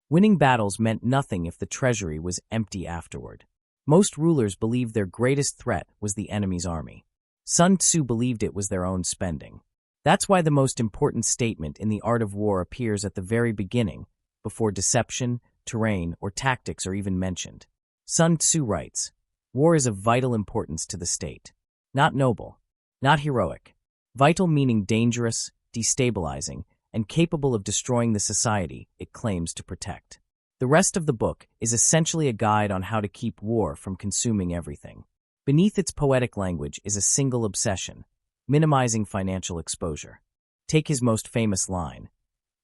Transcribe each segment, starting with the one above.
Winning battles meant nothing if the treasury was empty afterward. Most rulers believed their greatest threat was the enemy's army. Sun Tzu believed it was their own spending. That's why the most important statement in the art of war appears at the very beginning, before deception, terrain, or tactics are even mentioned. Sun Tzu writes, "War is of vital importance to the state. Not noble, not heroic. Vital meaning dangerous, destabilizing, and capable of destroying the society it claims to protect." The rest of the book is essentially a guide on how to keep war from consuming everything. Beneath its poetic language is a single obsession: minimizing financial exposure. Take his most famous line: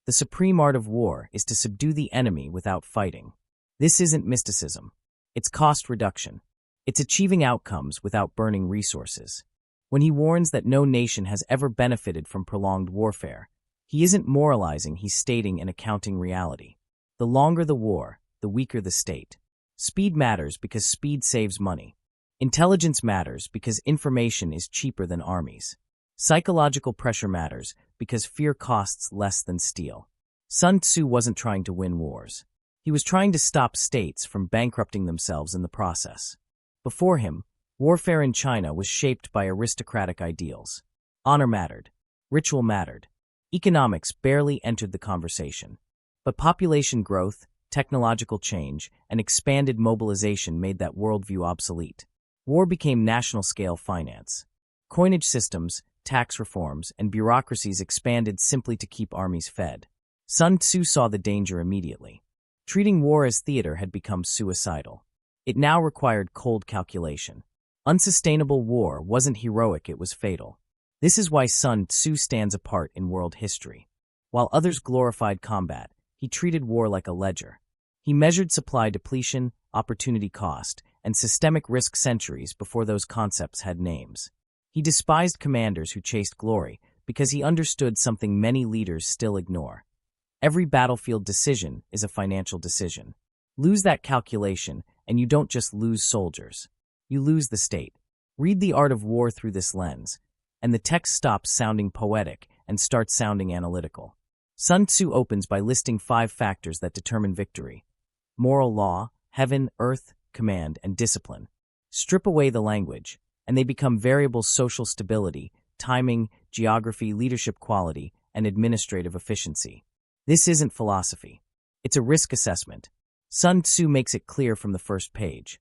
"The supreme art of war is to subdue the enemy without fighting." This isn't mysticism. It's cost reduction. It's achieving outcomes without burning resources. When he warns that no nation has ever benefited from prolonged warfare, he isn't moralizing, he's stating an accounting reality. The longer the war, the weaker the state. Speed matters because speed saves money. Intelligence matters because information is cheaper than armies. Psychological pressure matters because fear costs less than steel. Sun Tzu wasn't trying to win wars. He was trying to stop states from bankrupting themselves in the process. Before him, warfare in China was shaped by aristocratic ideals. Honor mattered. Ritual mattered. Economics barely entered the conversation. But population growth, technological change, and expanded mobilization made that worldview obsolete. War became national-scale finance. Coinage systems, tax reforms, and bureaucracies expanded simply to keep armies fed. Sun Tzu saw the danger immediately. Treating war as theater had become suicidal. It now required cold calculation. Unsustainable war wasn't heroic, it was fatal. This is why Sun Tzu stands apart in world history. While others glorified combat, he treated war like a ledger. He measured supply depletion, opportunity cost, and systemic risk centuries before those concepts had names. He despised commanders who chased glory because he understood something many leaders still ignore. Every battlefield decision is a financial decision. Lose that calculation, and you don't just lose soldiers. You lose the state. Read The Art of War through this lens, and the text stops sounding poetic and starts sounding analytical. Sun Tzu opens by listing 5 factors that determine victory: moral law, heaven, earth, command, and discipline. Strip away the language, and they become variables: social stability, timing, geography, leadership quality, and administrative efficiency. This isn't philosophy. It's a risk assessment. Sun Tzu makes it clear from the first page.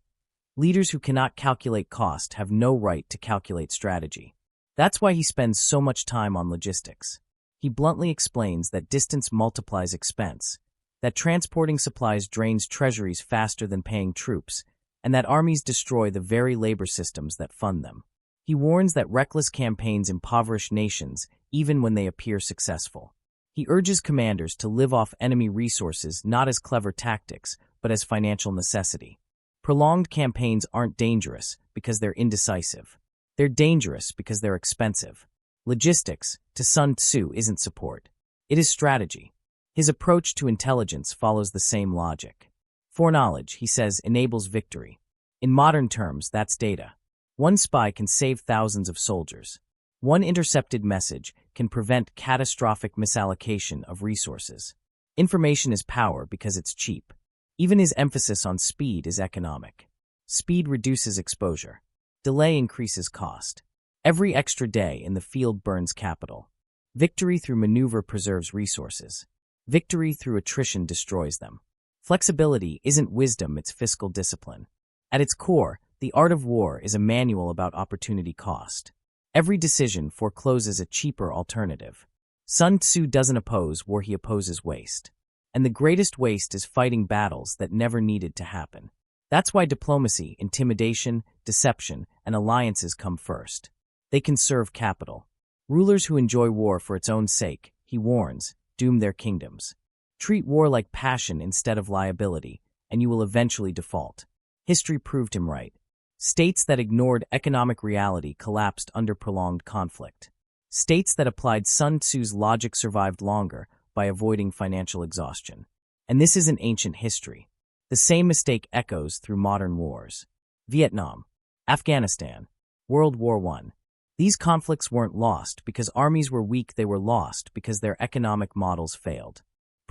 Leaders who cannot calculate cost have no right to calculate strategy. That's why he spends so much time on logistics. He bluntly explains that distance multiplies expense, that transporting supplies drains treasuries faster than paying troops, and that armies destroy the very labor systems that fund them. He warns that reckless campaigns impoverish nations even when they appear successful. He urges commanders to live off enemy resources not as clever tactics, but as financial necessity. Prolonged campaigns aren't dangerous because they're indecisive. They're dangerous because they're expensive. Logistics, to Sun Tzu, isn't support. It is strategy. His approach to intelligence follows the same logic. Foreknowledge, he says, enables victory. In modern terms, that's data. One spy can save thousands of soldiers. One intercepted message can prevent catastrophic misallocation of resources. Information is power because it's cheap. Even his emphasis on speed is economic. Speed reduces exposure. Delay increases cost. Every extra day in the field burns capital. Victory through maneuver preserves resources. Victory through attrition destroys them. Flexibility isn't wisdom, it's fiscal discipline. At its core, The Art of War is a manual about opportunity cost. Every decision forecloses a cheaper alternative. Sun Tzu doesn't oppose war, he opposes waste. And the greatest waste is fighting battles that never needed to happen. That's why diplomacy, intimidation, deception, and alliances come first. They conserve capital. Rulers who enjoy war for its own sake, he warns, doom their kingdoms. Treat war like passion instead of liability, and you will eventually default. History proved him right. States that ignored economic reality collapsed under prolonged conflict. States that applied Sun Tzu's logic survived longer by avoiding financial exhaustion. And this isn't ancient history. The same mistake echoes through modern wars. Vietnam, Afghanistan, World War I. These conflicts weren't lost because armies were weak, they were lost because their economic models failed.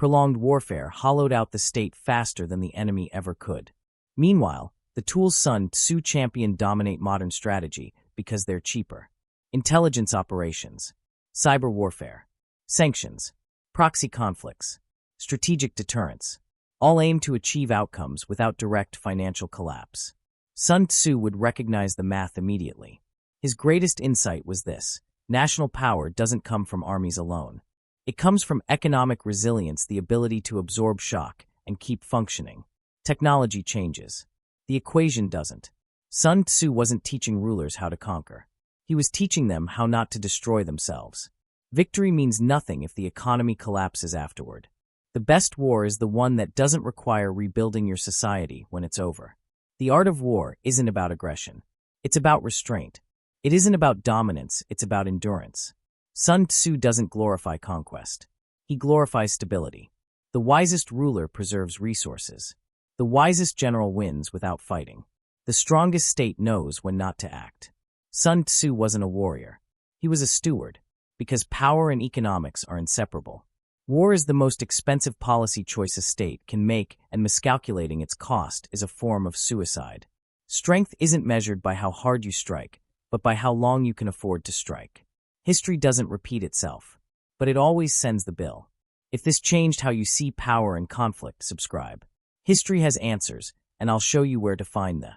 Prolonged warfare hollowed out the state faster than the enemy ever could. Meanwhile, the tools Sun Tzu championed dominate modern strategy because they're cheaper. Intelligence operations, cyber warfare, sanctions, proxy conflicts, strategic deterrence, all aim to achieve outcomes without direct financial collapse. Sun Tzu would recognize the math immediately. His greatest insight was this: national power doesn't come from armies alone. It comes from economic resilience, the ability to absorb shock and keep functioning. Technology changes. The equation doesn't. Sun Tzu wasn't teaching rulers how to conquer. He was teaching them how not to destroy themselves. Victory means nothing if the economy collapses afterward. The best war is the one that doesn't require rebuilding your society when it's over. The art of war isn't about aggression. It's about restraint. It isn't about dominance, it's about endurance. Sun Tzu doesn't glorify conquest. He glorifies stability. The wisest ruler preserves resources. The wisest general wins without fighting. The strongest state knows when not to act. Sun Tzu wasn't a warrior. He was a steward, because power and economics are inseparable. War is the most expensive policy choice a state can make, and miscalculating its cost is a form of suicide. Strength isn't measured by how hard you strike, but by how long you can afford to strike. History doesn't repeat itself, but it always sends the bill. If this changed how you see power and conflict, subscribe. History has answers, and I'll show you where to find them.